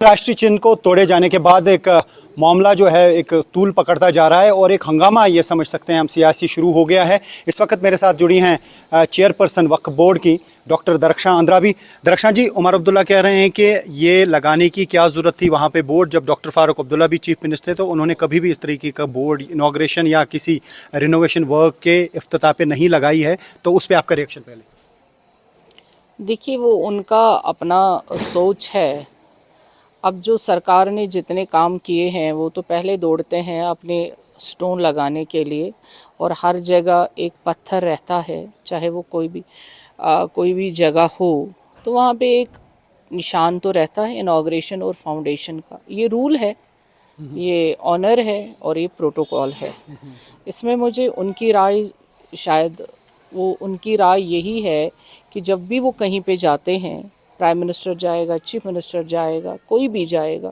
राष्ट्रीय चिन्ह को तोड़े जाने के बाद एक मामला जो है एक तूल पकड़ता जा रहा है और एक हंगामा ये समझ सकते हैं हम सियासी शुरू हो गया है। इस वक्त मेरे साथ जुड़ी हैं चेयरपर्सन वक्फ बोर्ड की डॉक्टर दरख्शां अंद्राबी। दरख्शां जी, उमर अब्दुल्ला कह रहे हैं कि ये लगाने की क्या ज़रूरत थी वहाँ पे बोर्ड, जब डॉक्टर फारूक अब्दुल्ला भी चीफ मिनिस्टर थे तो उन्होंने कभी भी इस तरीके का बोर्ड इनॉग्रेशन या किसी रिनोवेशन वर्क के इफ्तिताह पे नहीं लगाई है, तो उस पर आपका रिएक्शन पहले। देखिए, वो उनका अपना सोच है। अब जो सरकार ने जितने काम किए हैं वो तो पहले दौड़ते हैं अपने स्टोन लगाने के लिए, और हर जगह एक पत्थर रहता है, चाहे वो कोई भी जगह हो तो वहाँ पे एक निशान तो रहता है इनॉग्रेशन और फाउंडेशन का। ये रूल है, ये ऑनर है और ये प्रोटोकॉल है। इसमें मुझे उनकी राय, शायद वो उनकी राय यही है कि जब भी वो कहीं पे जाते हैं, प्राइम मिनिस्टर जाएगा, चीफ मिनिस्टर जाएगा, कोई भी जाएगा,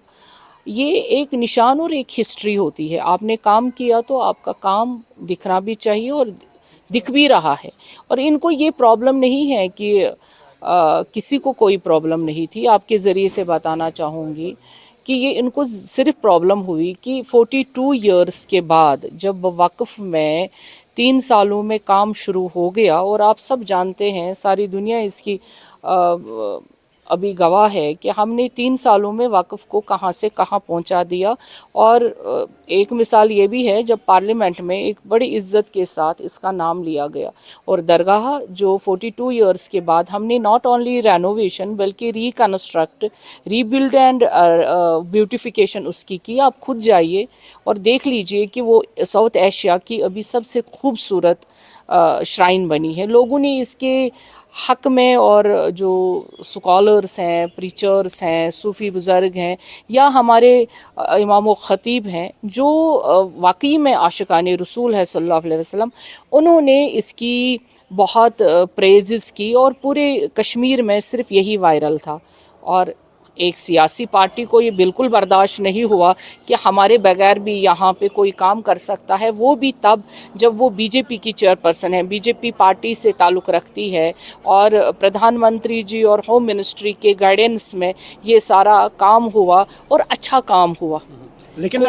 ये एक निशान और एक हिस्ट्री होती है। आपने काम किया तो आपका काम दिखना भी चाहिए और दिख भी रहा है। और इनको ये प्रॉब्लम नहीं है कि किसी को कोई प्रॉब्लम नहीं थी। आपके ज़रिए से बताना चाहूँगी कि ये इनको सिर्फ प्रॉब्लम हुई कि 42 इयर्स के बाद जब वक्फ में 3 सालों में काम शुरू हो गया, और आप सब जानते हैं, सारी दुनिया इसकी अभी गवाह है कि हमने 3 सालों में वक्फ को कहां से कहां पहुंचा दिया। और एक मिसाल ये भी है, जब पार्लियामेंट में एक बड़ी इज्जत के साथ इसका नाम लिया गया, और दरगाह जो 42 इयर्स के बाद हमने नॉट ओनली रेनोवेशन बल्कि रिकन्स्ट्रक्ट, रीबिल्ड एंड ब्यूटिफिकेशन उसकी की। आप खुद जाइए और देख लीजिए कि वो साउथ एशिया की अभी सबसे खूबसूरत श्राइन बनी है। लोगों ने इसके हक में, और जो स्कॉलर्स हैं, प्रीचर्स हैं, सूफ़ी बुज़ुर्ग हैं, या हमारे इमाम व ख़तीब हैं जो वाकई में आशिकाने रसूल है सल्लल्लाहु अलैहि वसल्लम, उन्होंने इसकी बहुत प्रेज़ेस की, और पूरे कश्मीर में सिर्फ यही वायरल था। और एक सियासी पार्टी को ये बिल्कुल बर्दाश्त नहीं हुआ कि हमारे बगैर भी यहाँ पे कोई काम कर सकता है, वो भी तब जब वो बीजेपी की चेयरपर्सन है, बीजेपी पार्टी से ताल्लुक़ रखती है, और प्रधानमंत्री जी और होम मिनिस्ट्री के गाइडेंस में ये सारा काम हुआ और अच्छा काम हुआ। लेकिन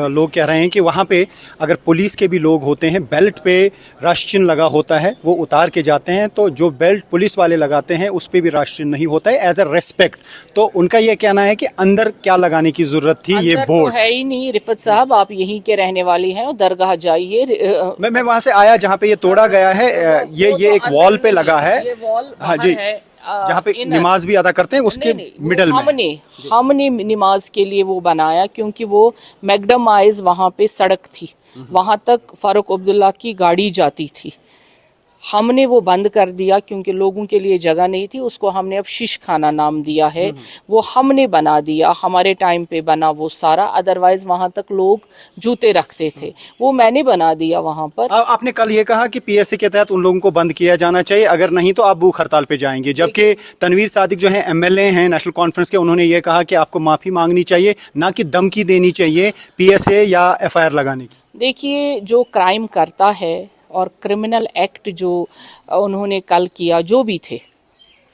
लोग कह रहे हैं कि वहाँ पे अगर पुलिस के भी लोग होते हैं, बेल्ट पे राष्ट्रीय चिन्ह लगा होता है, वो उतार के जाते हैं, तो जो बेल्ट पुलिस वाले लगाते हैं उस पे भी राष्ट्रीय चिन्ह नहीं होता है एज अ रेस्पेक्ट। तो उनका ये कहना है कि अंदर क्या लगाने की जरूरत थी, ये बोर्ड तो है ही नहीं। रिफत साहब, आप यहीं के रहने वाली हैं और दरगाह जाइए। मैं वहाँ से आया जहाँ पे ये तोड़ा गया है, ये एक वॉल पे लगा है। हाँ जी, जहाँ पे नमाज भी अदा करते हैं उसके मिडल में हमने नमाज के लिए वो बनाया, क्योंकि वो मैकडमाइज वहाँ पे सड़क थी, वहाँ तक फारूक अब्दुल्ला की गाड़ी जाती थी। हमने वो बंद कर दिया क्योंकि लोगों के लिए जगह नहीं थी। उसको हमने अब शीश खाना नाम दिया है। वो हमने बना दिया, हमारे टाइम पे बना वो सारा। अदरवाइज वहाँ तक लोग जूते रखते थे, वो मैंने बना दिया वहाँ पर। आपने कल ये कहा कि पीएससी के तहत उन लोगों को बंद किया जाना चाहिए, अगर नहीं तो आप भूख हड़ताल पे जाएंगे, जबकि तनवीर सादिक जो है एमएलए हैं नेशनल कॉन्फ्रेंस के, उन्होंने ये कहा कि आपको माफ़ी मांगनी चाहिए, ना कि धमकी देनी चाहिए पीएसए या एफआईआर लगाने की। देखिए, जो क्राइम करता है और क्रिमिनल एक्ट जो उन्होंने कल किया, जो भी थे,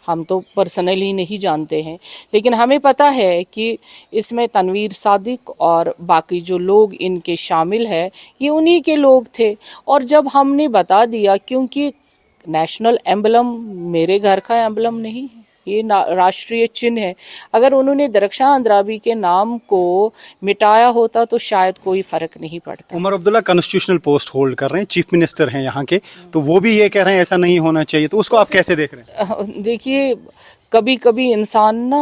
हम तो पर्सनली नहीं जानते हैं, लेकिन हमें पता है कि इसमें तनवीर सादिक और बाकी जो लोग इनके शामिल है, ये उन्हीं के लोग थे। और जब हमने बता दिया, क्योंकि नेशनल एम्बलम मेरे घर का एम्बलम नहीं है, ये राष्ट्रीय चिन्ह है। अगर उन्होंने दरख्शां अंद्राबी के नाम को मिटाया होता तो शायद कोई फर्क नहीं पड़ता। Omar Abdullah constitutional post hold कर रहे हैं, चीफ मिनिस्टर हैं यहाँ के, तो वो भी ये कह रहे हैं ऐसा नहीं होना चाहिए, तो उसको आप कैसे देख रहे हैं? देखिए, कभी कभी इंसान ना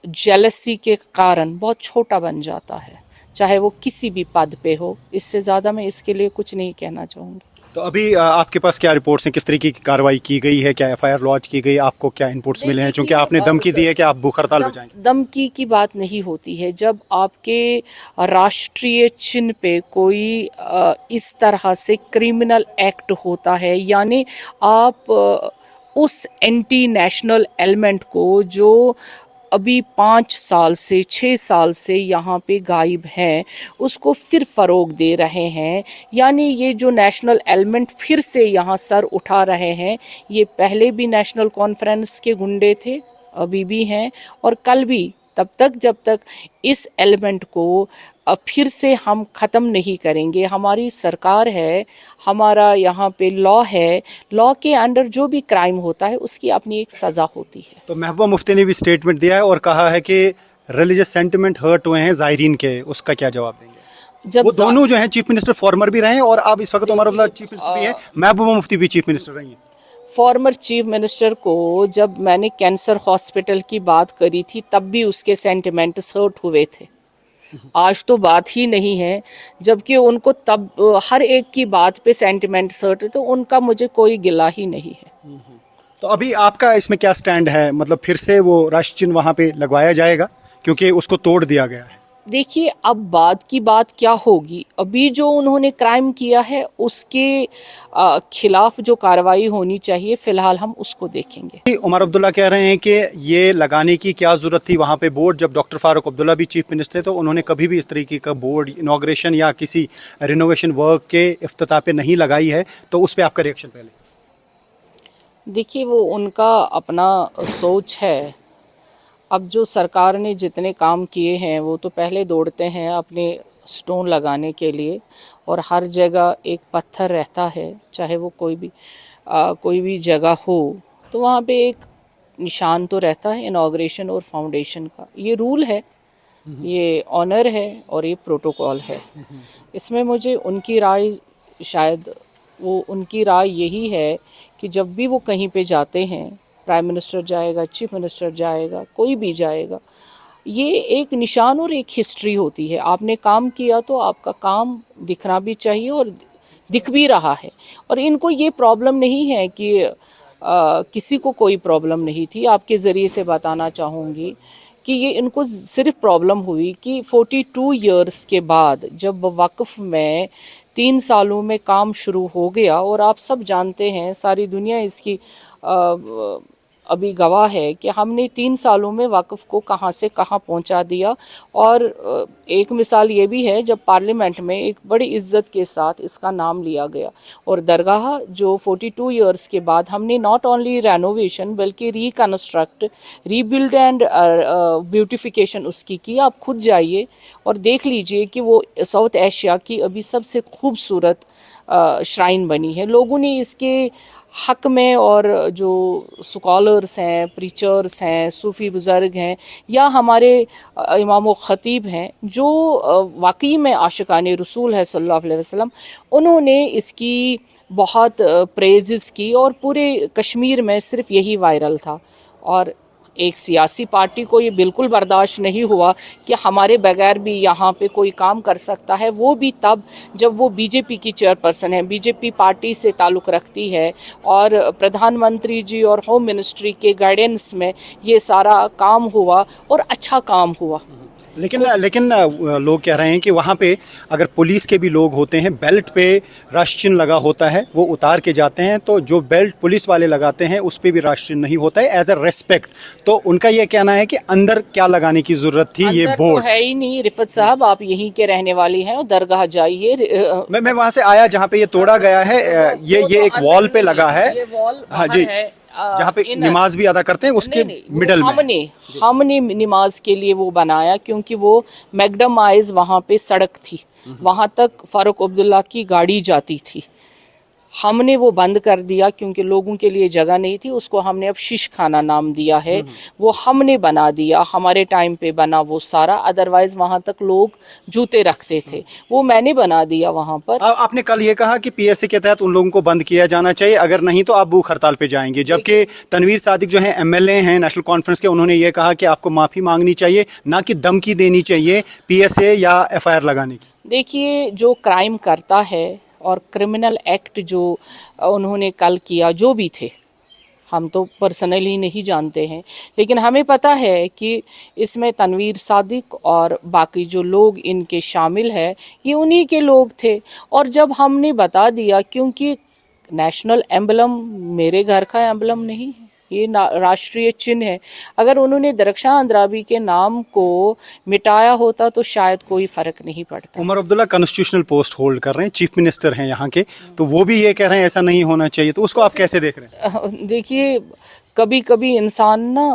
जेलसी के कारण बहुत छोटा बन जाता है, चाहे वो किसी भी पद पे हो। इससे ज़्यादा मैं इसके लिए कुछ नहीं कहना चाहूँगी। तो अभी आपके पास क्या रिपोर्ट्स हैं, किस तरीके की कार्रवाई की गई है, क्या एफआईआर लॉन्च की गई, आपको क्या इनपुट्स मिले हैं? क्योंकि आपने धमकी दी है कि आप भूख हड़ताल पे जाएंगे। धमकी की बात नहीं होती है। जब आपके राष्ट्रीय चिन्ह पे कोई इस तरह से क्रिमिनल एक्ट होता है, यानी आप उस एंटी नेशनल एलिमेंट को जो अभी 5 साल से 6 साल से यहाँ पे गायब है, उसको फिर फ़रोग दे रहे हैं। यानी ये जो नेशनल एलिमेंट फिर से यहाँ सर उठा रहे हैं, ये पहले भी नेशनल कॉन्फ्रेंस के गुंडे थे, अभी भी हैं और कल भी, तब तक जब तक इस एलिमेंट को फिर से हम ख़त्म नहीं करेंगे। हमारी सरकार है, हमारा यहाँ पे लॉ है, लॉ के अंडर जो भी क्राइम होता है उसकी अपनी एक सज़ा होती है। तो महबूबा मुफ्ती ने भी स्टेटमेंट दिया है और कहा है कि रिलीजियस सेंटिमेंट हर्ट हुए हैं ज़ायरीन के, उसका क्या जवाब देंगे? जब वो दोनों जो हैं चीफ मिनिस्टर फॉर्मर भी रहे हैं और अब इस वक्त उमर अब्दुल्ला चीफ मिनिस्टर भी हैं, महबूबा मुफ्ती भी चीफ मिनिस्टर रही हैं। फॉर्मर चीफ मिनिस्टर को जब मैंने कैंसर हॉस्पिटल की बात करी थी तब भी उसके सेंटिमेंट्स हर्ट हुए थे। आज तो बात ही नहीं है, जबकि उनको तब हर एक की बात पे सेंटिमेंट्स हर्ट, तो उनका मुझे कोई गिला ही नहीं है। तो अभी आपका इसमें क्या स्टैंड है? मतलब फिर से वो राष्ट्र चिन्ह वहाँ पे लगवाया जाएगा क्योंकि उसको तोड़ दिया गया है? देखिए, अब बात की बात क्या होगी, अभी जो उन्होंने क्राइम किया है उसके खिलाफ जो कार्रवाई होनी चाहिए, फिलहाल हम उसको देखेंगे। उमर अब्दुल्ला कह रहे हैं कि ये लगाने की क्या ज़रूरत थी वहाँ पे बोर्ड, जब डॉक्टर फारूक अब्दुल्ला भी चीफ मिनिस्टर थे तो उन्होंने कभी भी इस तरीके का बोर्ड इनॉग्रेशन या किसी रिनोवेशन वर्क के इफ्तिताह पे नहीं लगाई है, तो उस पर आपका रिएक्शन पहले? देखिए, वो उनका अपना सोच है। अब जो सरकार ने जितने काम किए हैं वो तो पहले दौड़ते हैं अपने स्टोन लगाने के लिए, और हर जगह एक पत्थर रहता है, चाहे वो कोई भी जगह हो तो वहाँ पे एक निशान तो रहता है इनॉग्रेशन और फाउंडेशन का। ये रूल है, ये ऑनर है और ये प्रोटोकॉल है। इसमें मुझे उनकी राय, शायद वो उनकी राय यही है कि जब भी वो कहीं पे जाते हैं, प्राइम मिनिस्टर जाएगा, चीफ मिनिस्टर जाएगा, कोई भी जाएगा, ये एक निशान और एक हिस्ट्री होती है। आपने काम किया तो आपका काम दिखना भी चाहिए और दिख भी रहा है। और इनको ये प्रॉब्लम नहीं है कि किसी को कोई प्रॉब्लम नहीं थी। आपके ज़रिए से बताना चाहूँगी कि ये इनको सिर्फ प्रॉब्लम हुई कि 42 इयर्स के बाद जब वक्फ में 3 सालों में काम शुरू हो गया, और आप सब जानते हैं, सारी दुनिया इसकी अभी गवाह है कि हमने 3 सालों में वक्फ को कहां से कहां पहुंचा दिया। और एक मिसाल ये भी है, जब पार्लियामेंट में एक बड़ी इज्जत के साथ इसका नाम लिया गया, और दरगाह जो 42 इयर्स के बाद हमने नॉट ओनली रेनोवेशन बल्कि रिकन्स्ट्रक्ट, रीबिल्ड एंड ब्यूटिफिकेशन उसकी की। आप खुद जाइए और देख लीजिए कि वो साउथ एशिया की अभी सबसे खूबसूरत श्राइन बनी है। लोगों ने इसके हक में, और जो स्कॉलर्स हैं, प्रीचर्स हैं, सूफ़ी बुज़ुर्ग हैं, या हमारे इमाम व ख़तीब हैं जो वाकई में आशिकाने रसूल है सल्लल्लाहु अलैहि वसल्लम, उन्होंने इसकी बहुत प्रेज़ेस की, और पूरे कश्मीर में सिर्फ यही वायरल था। और एक सियासी पार्टी को ये बिल्कुल बर्दाश्त नहीं हुआ कि हमारे बगैर भी यहाँ पे कोई काम कर सकता है, वो भी तब जब वो बीजेपी की चेयरपर्सन है, बीजेपी पार्टी से ताल्लुक़ रखती है, और प्रधानमंत्री जी और होम मिनिस्ट्री के गाइडेंस में ये सारा काम हुआ और अच्छा काम हुआ। लेकिन लोग कह रहे हैं कि वहाँ पे अगर पुलिस के भी लोग होते हैं, बेल्ट पे राष्ट्र चिन्ह लगा होता है, वो उतार के जाते हैं, तो जो बेल्ट पुलिस वाले लगाते हैं उस पे भी राष्ट्र चिन्ह नहीं होता है एज अ रेस्पेक्ट। तो उनका ये कहना है कि अंदर क्या लगाने की जरूरत थी, ये बोर्ड तो है ही नहीं। रिफत साहब, आप यहीं के रहने वाली हैं और दरगाह जाइए। मैं वहाँ से आया जहाँ पे ये तोड़ा गया है, ये एक वॉल पे लगा है। हाँ जी, जहाँ पे नमाज भी अदा करते हैं उसके मिडल में हमने नमाज के लिए वो बनाया, क्योंकि वो मैकडम आइज वहाँ पे सड़क थी, वहाँ तक फारूक अब्दुल्ला की गाड़ी जाती थी। हमने वो बंद कर दिया क्योंकि लोगों के लिए जगह नहीं थी। उसको हमने अब शीश खाना नाम दिया है। वो हमने बना दिया, हमारे टाइम पे बना वो सारा। अदरवाइज वहाँ तक लोग जूते रखते थे, वो मैंने बना दिया वहाँ पर। आपने कल ये कहा कि पीएसए के तहत उन लोगों को बंद किया जाना चाहिए, अगर नहीं तो आप भूख हड़ताल पे जाएंगे। जबकि तनवीर सादिक जो है एमएलए हैं नेशनल कॉन्फ्रेंस के, उन्होंने ये कहा कि आपको माफ़ी मांगनी चाहिए, ना कि धमकी देनी चाहिए पीएसए या एफआईआर लगाने की। देखिए, जो क्राइम करता है और क्रिमिनल एक्ट जो उन्होंने कल किया, जो भी थे, हम तो पर्सनली नहीं जानते हैं, लेकिन हमें पता है कि इसमें तनवीर सादिक और बाकी जो लोग इनके शामिल है, ये उन्हीं के लोग थे। और जब हमने बता दिया, क्योंकि नेशनल एम्बलम मेरे घर का एम्बलम नहीं है, ये राष्ट्रीय चिन्ह है। अगर उन्होंने दरख्शां अंद्राबी के नाम को मिटाया होता तो शायद कोई फर्क नहीं पड़ता। Omar Abdullah constitutional post hold कर रहे हैं, चीफ मिनिस्टर हैं यहाँ के, तो वो भी ये कह रहे हैं ऐसा नहीं होना चाहिए, तो उसको आप कैसे देख रहे हैं? देखिए, कभी कभी इंसान ना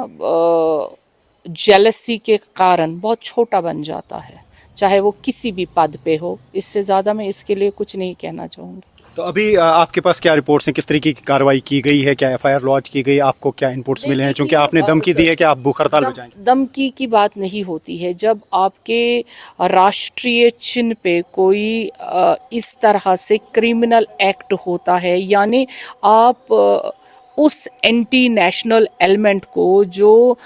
जेलसी के कारण बहुत छोटा बन जाता है, चाहे वो किसी भी पद पे हो। इससे ज़्यादा मैं इसके लिए कुछ नहीं कहना चाहूँगी। तो अभी आपके पास क्या रिपोर्ट्स हैं, किस तरीके की कार्रवाई की गई है, क्या एफआईआर लॉन्च की गई, आपको क्या इनपुट्स मिले हैं, क्योंकि आपने धमकी दी है कि आप भूख हड़ताल पे जाएंगे? धमकी की बात नहीं होती है। जब आपके राष्ट्रीय चिन्ह पे कोई इस तरह से क्रिमिनल एक्ट होता है, यानी आप उस एंटी नेशनल एलिमेंट को जो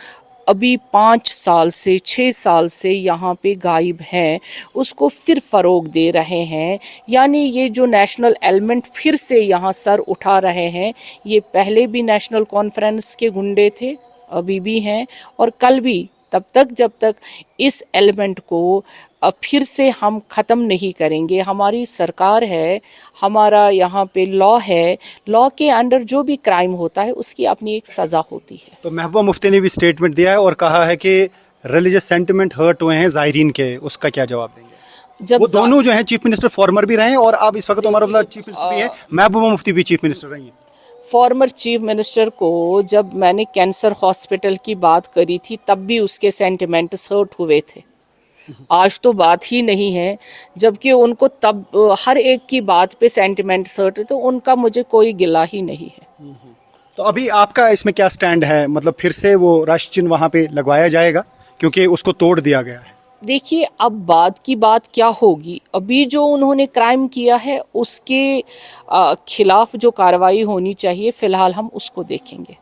अभी 5 साल से 6 साल से यहाँ पे गायब है, उसको फिर फरोग दे रहे हैं, यानी ये जो नेशनल एलिमेंट फिर से यहाँ सर उठा रहे हैं। ये पहले भी नेशनल कॉन्फ्रेंस के गुंडे थे, अभी भी हैं और कल भी, तब तक जब तक इस एलिमेंट को फिर से हम ख़त्म नहीं करेंगे। हमारी सरकार है, हमारा यहाँ पे लॉ है, लॉ के अंडर जो भी क्राइम होता है उसकी अपनी एक सज़ा होती है। तो महबूबा मुफ्ती ने भी स्टेटमेंट दिया है और कहा है कि रिलीजियस सेंटिमेंट हर्ट हुए हैं ज़ायरीन के, उसका क्या जवाब देंगे? जब वो दोनों जो हैं चीफ मिनिस्टर फॉर्मर भी रहे हैं और अब इस वक्त उमर अब्दुल्ला चीफ मिनिस्टर भी है, महबूबा मुफ्ती भी चीफ मिनिस्टर रही हैं। फॉर्मर चीफ मिनिस्टर को जब मैंने कैंसर हॉस्पिटल की बात करी थी तब भी उसके सेंटिमेंट्स हर्ट हुए थे। आज तो बात ही नहीं है, जबकि उनको तब हर एक की बात पे सेंटिमेंट्स हर्ट, तो उनका मुझे कोई गिला ही नहीं है। तो अभी आपका इसमें क्या स्टैंड है, मतलब फिर से वो राष्ट्र चिन्ह वहाँ पे लगवाया जाएगा क्योंकि उसको तोड़ दिया गया है? देखिए, अब बात की बात क्या होगी, अभी जो उन्होंने क्राइम किया है उसके खिलाफ जो कार्रवाई होनी चाहिए, फिलहाल हम उसको देखेंगे।